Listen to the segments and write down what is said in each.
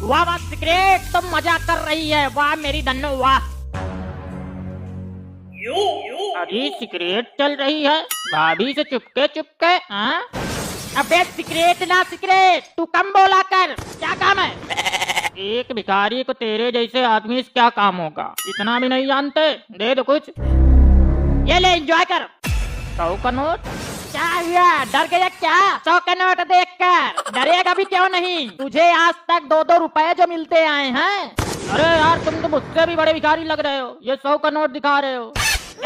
वाह वाह सिगरेट, तुम मजा कर रही है, वाह मेरी धन्नो वाह। अरे सिगरेट चल रही है भाभी से चुपके चुपके। हाँ अबे सिगरेट ना सिगरेट, तू कम बोला कर, क्या काम है? एक भिखारी को तेरे जैसे आदमी से क्या काम होगा, इतना भी नहीं जानते। दे दो कुछ, ये ले एंजॉय कर। 100 का नोट? क्या हुआ, डर गया क्या? 100 का नोट देख कर डरेगा भी क्यों नहीं? तुझे आज तक 2-2 रुपए जो मिलते आए हैं। अरे यार तुम तो मुझसे भी बड़े भिखारी लग रहे हो, ये 100 का नोट दिखा रहे हो।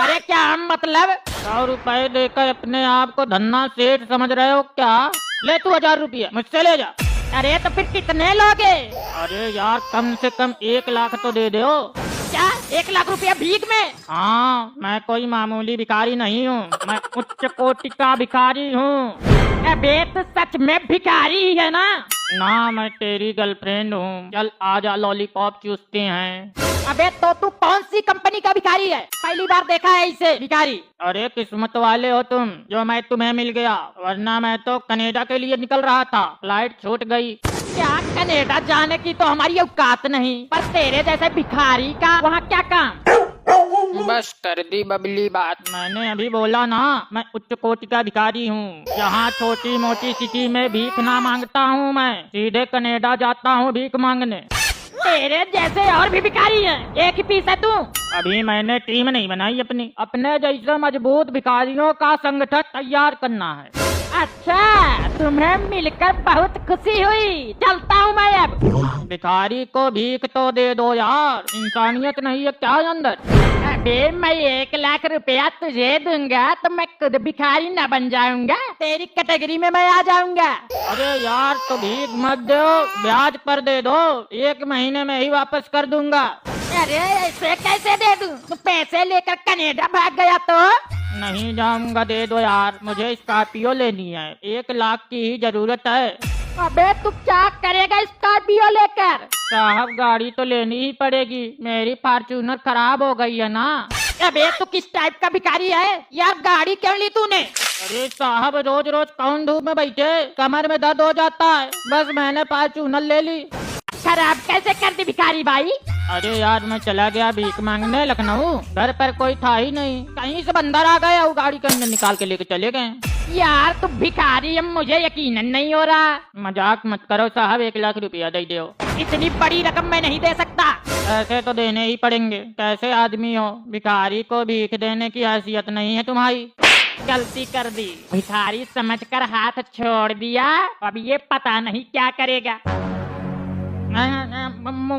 अरे क्या मतलब 100 रुपए देकर अपने आप को धन्ना सेठ समझ रहे हो क्या? ले तू 1000 रुपये मुझसे ले जा। अरे तो फिर कितने लोगे? अरे यार कम से कम 1 लाख तो दे दो। क्या 1 लाख रुपया भीख में? हाँ मैं कोई मामूली भिखारी नहीं हूँ, मैं उच्च कोटि का भिखारी हूँ। अबे तो सच में भिखारी ही है ना? ना मैं तेरी गर्लफ्रेंड हूँ, चल आजा लॉलीपॉप चूसते हैं। अबे तो तू कौन सी कंपनी का भिखारी है? पहली बार देखा है इसे भिखारी। अरे किस्मत वाले हो तुम जो मैं तुम्हें मिल गया, वरना मैं तो कनाडा के लिए निकल रहा था, फ्लाइट छूट गई। क्या कनाडा जाने की तो हमारी औकात नहीं, पर तेरे जैसे भिखारी का वहाँ क्या काम? बस कर दी बबली बात, मैंने अभी बोला ना मैं उच्च कोटि का भिखारी हूँ। यहाँ छोटी मोटी सिटी में भीख ना मांगता हूँ, मैं सीधे कनाडा जाता हूँ भीख मांगने। तेरे जैसे और भी भिखारी हैं, एक ही पीस है तू। अभी मैंने टीम नहीं बनाई अपनी, अपने जैसे मजबूत भिखारियों का संगठन तैयार करना है। अच्छा तुम्हें मिलकर बहुत खुशी हुई, चलता हूँ मैं अब। भिखारी को भीख तो दे दो यार, इंसानियत नहीं है क्या अंदर? अबे मैं 1 लाख रुपया तुझे दूंगा तो मैं खुद भिखारी न बन जाऊंगा, तेरी कैटेगरी में मैं आ जाऊंगा। अरे यार तो भीख मत दो, ब्याज पर दे दो, 1 महीने में ही वापस कर दूंगा। अरे ऐसे कैसे दे दूं? तू पैसे लेकर कनाडा भाग गया तो? नहीं जाऊंगा, दे दो यार, मुझे स्कॉर्पियो लेनी है, 1 लाख की ही जरूरत है। अबे तू क्या करेगा स्कॉर्पियो लेकर? साहब गाड़ी तो लेनी ही पड़ेगी, मेरी फॉर्च्यूनर खराब हो गई है ना। अबे तू किस टाइप का भिखारी है यार, गाड़ी क्यों ली तूने? अरे साहब रोज रोज कौन धूप में बैठे, कमर में दर्द हो जाता है, बस मैंने फॉर्च्यूनर ले ली। खराब कैसे कर दी भिखारी भाई? अरे यार मैं चला गया भीख मांगने लखनऊ, घर पर कोई था ही नहीं, कहीं से बंदर आ गया, वो गाड़ी के अंदर निकाल के लेके चले गए। यार तू भिखारी है, मुझे यकीनन नहीं हो रहा। मजाक मत करो साहब, 1 लाख रुपया दे दो। इतनी बड़ी रकम मैं नहीं दे सकता। ऐसे तो देने ही पड़ेंगे, कैसे आदमी हो, भिखारी को भीख देने की हैसियत नहीं है तुम्हारी। गलती कर दी, भिखारी समझकर हाथ छोड़ दिया, अब ये पता नहीं क्या करेगा।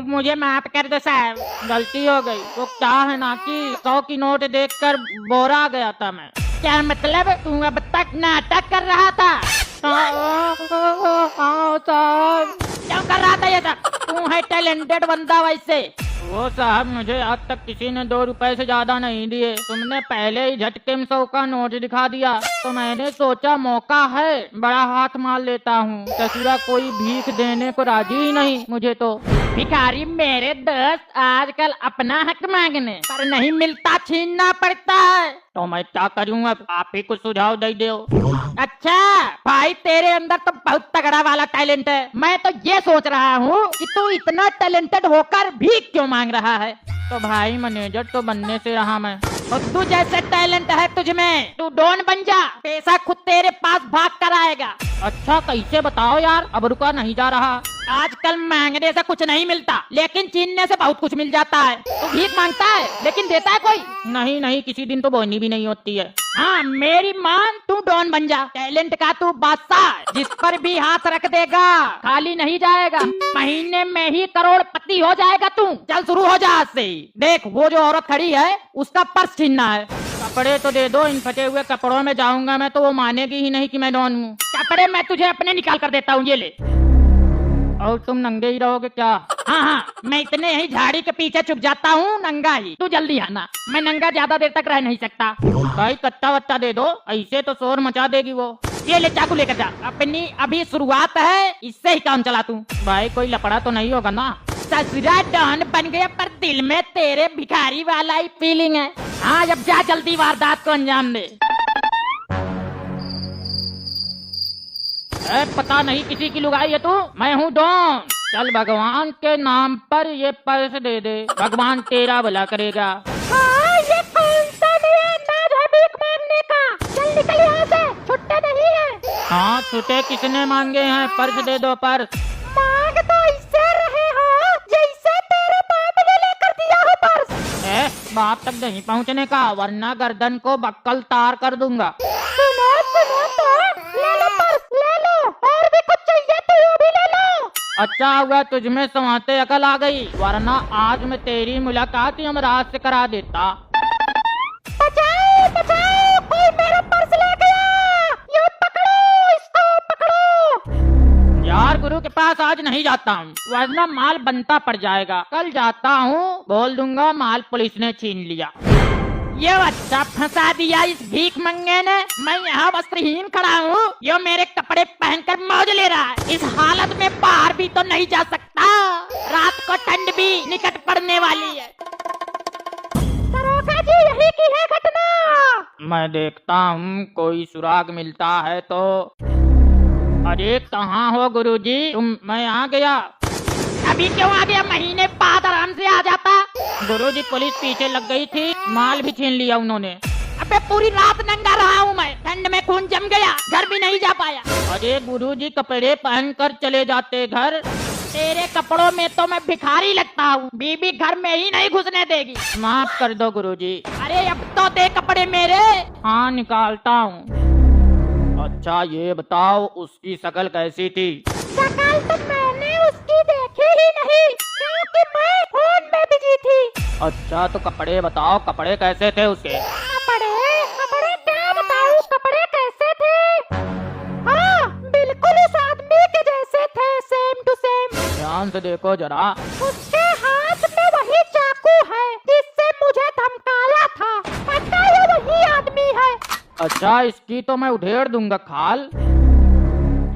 मुझे माफ कर दो साहब, गलती हो गई। वो क्या है ना कि 100 की नोट देखकर बोरा गया था मैं। क्या मतलब? तू अब तक नाटक कर रहा था? क्या कर रहा था ये सब? तू है टैलेंटेड बंदा वैसे। वो साहब मुझे आज तक किसी ने 2 रुपए से ज्यादा नहीं दिए, तुमने पहले ही झटके में 100 का नोट दिखा दिया, तो मैंने सोचा मौका है बड़ा हाथ मार लेता हूँ। ससुरा कोई भीख देने को राजी ही नहीं मुझे तो। भिखारी मेरे दोस्त आजकल अपना हक मांगने पर नहीं मिलता, छीनना पड़ता है, तो मैं क्या करूँ अब, आप ही कुछ सुझाव दे दो। अच्छा भाई तेरे अंदर तो बहुत तगड़ा वाला टैलेंट है, मैं तो ये सोच रहा हूँ कि तू इतना टैलेंटेड होकर भीख क्यों मांग रहा है? तो भाई मैनेजर तो बनने से रहा मैं, और तू जैसे टैलेंट है तुझ में, तू डॉन बन जा, पैसा खुद तेरे पास भाग कर आएगा। अच्छा कैसे बताओ यार, अब रुका नहीं जा रहा। आजकल मांगने से कुछ नहीं मिलता, लेकिन छीनने से बहुत कुछ मिल जाता है। तू भीख मांगता है लेकिन देता है कोई? नहीं नहीं, किसी दिन तो बोनी भी नहीं होती है। हाँ मेरी मान, तू डॉन बन जा, टैलेंट का तू बादशाह, जिस पर भी हाथ रख देगा खाली नहीं जाएगा, महीने में ही करोड़पति हो जाएगा तू। चल शुरू हो जा आज से ही। देख वो जो औरत खड़ी है उसका पर्स छीनना है। कपड़े तो दे दो, इन फटे हुए कपड़ों में जाऊंगा मैं तो वो मानेगी ही नहीं कि मैं डॉन हूँ। कपड़े मैं तुझे अपने निकाल कर देता हूँ, ये ले। और तुम नंगे ही रहोगे क्या? हाँ हाँ मैं इतने ही झाड़ी के पीछे छुप जाता हूँ नंगा ही, तू जल्दी आना, मैं नंगा ज्यादा देर तक रह नहीं सकता। भाई कट्टा वट्टा दे दो, ऐसे तो शोर मचा देगी वो। ये ले चाकू लेकर जा, अपनी अभी शुरुआत है, इससे ही काम चला तू। भाई कोई लपड़ा तो नहीं होगा ना? ससुरा डॉन बन गया पर दिल में तेरे भिखारी वाला ही फीलिंग है। हाँ अब जा जल्दी वारदात को अंजाम दे। पता नहीं किसी की लुगाई है तू, मैं हूँ डॉन, चल भगवान के नाम पर ये पर्स दे दे, भगवान तेरा भला करेगा। हाँ, ये कौन सा नया अंदाज है भीख मांगने का? चल निकल यहाँ से, छुट्टे नहीं है। हाँ छुट्टे किसने मांगे हैं? पर्स दे दो पर्स। मांग तो इससे रहे हो जैसे तेरे बाप ने लेकर दिया हो पर्स। बाप तक नहीं पहुँचने का, वरना गर्दन को बक्कल तार कर दूंगा। सुनो सुनो तो, ले लो पर्स, ले लो, और भी कुछ चाहिए तो वो भी ले लो। अच्छा हुआ तुझमें समाते अकल आ गई, वरना आज मैं तेरी मुलाकात ही यमराज से करा देता। बचाओ बचाओ, कोई मेरा पर्स ले गया, ये पकड़ो, इसको पकड़ो। यार गुरु के पास आज नहीं जाता हूँ, वरना माल बनता पड़ जाएगा। कल जाता हूँ, बोल दूंगा माल पुलिस ने छीन लिया। ये अच्छा फंसा दिया इस भीख मंगे ने। मैं यहाँ वस्त्रहीन खड़ा हूँ, ये मेरे कपड़े पहनकर मौज ले रहा है। इस हालत में बाहर भी तो नहीं जा सकता, रात को ठंड भी निकट पड़ने वाली है। दरोगा जी, यही की है घटना। मैं देखता हूँ कोई सुराग मिलता है तो। अरे कहाँ हो गुरुजी तुम? मैं आ गया। अभी क्यों आ गया? महीने बाद आराम से आ जाता। गुरुजी पुलिस पीछे लग गई थी, माल भी छीन लिया उन्होंने। अबे पूरी रात नंगा रहा हूँ मैं, ठंड में खून जम गया, घर भी नहीं जा पाया। अरे गुरुजी कपड़े पहन कर चले जाते घर। तेरे कपड़ों में तो मैं भिखारी लगता हूँ, बीबी घर में ही नहीं घुसने देगी। माफ कर दो गुरुजी। अरे अब तो दे कपड़े मेरे। हाँ निकालता हूँ। अच्छा ये बताओ उसकी शक्ल कैसी थी? शक्ल तो मैंने उसकी देखी ही नहीं, क्योंकि मैं फोन में बिजी थी। अच्छा तो कपड़े बताओ, कपड़े कैसे थे उसके? कपड़े कपड़े क्या बताऊँ, कपड़े कैसे थे? हाँ बिल्कुल उस आदमी के जैसे थे, सेम टू सेम। ध्यान से देखो जरा। उसके हाथ में वही चाकू है जिससे मुझे धमकाया था, पता है वही आदमी है। अच्छा इसकी तो मैं उधेड़ दूंगा खाल।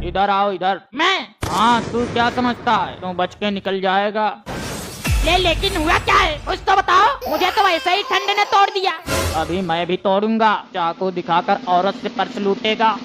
इधर आओ इधर। मैं? हाँ तू क्या समझता है तू बच के निकल जाएगा? लेकिन हुआ क्या है कुछ तो बताओ, मुझे तो वैसे ही ठंड ने तोड़ दिया। अभी मैं भी तोड़ूंगा। चाकू दिखाकर औरत से पर्स लूटेगा।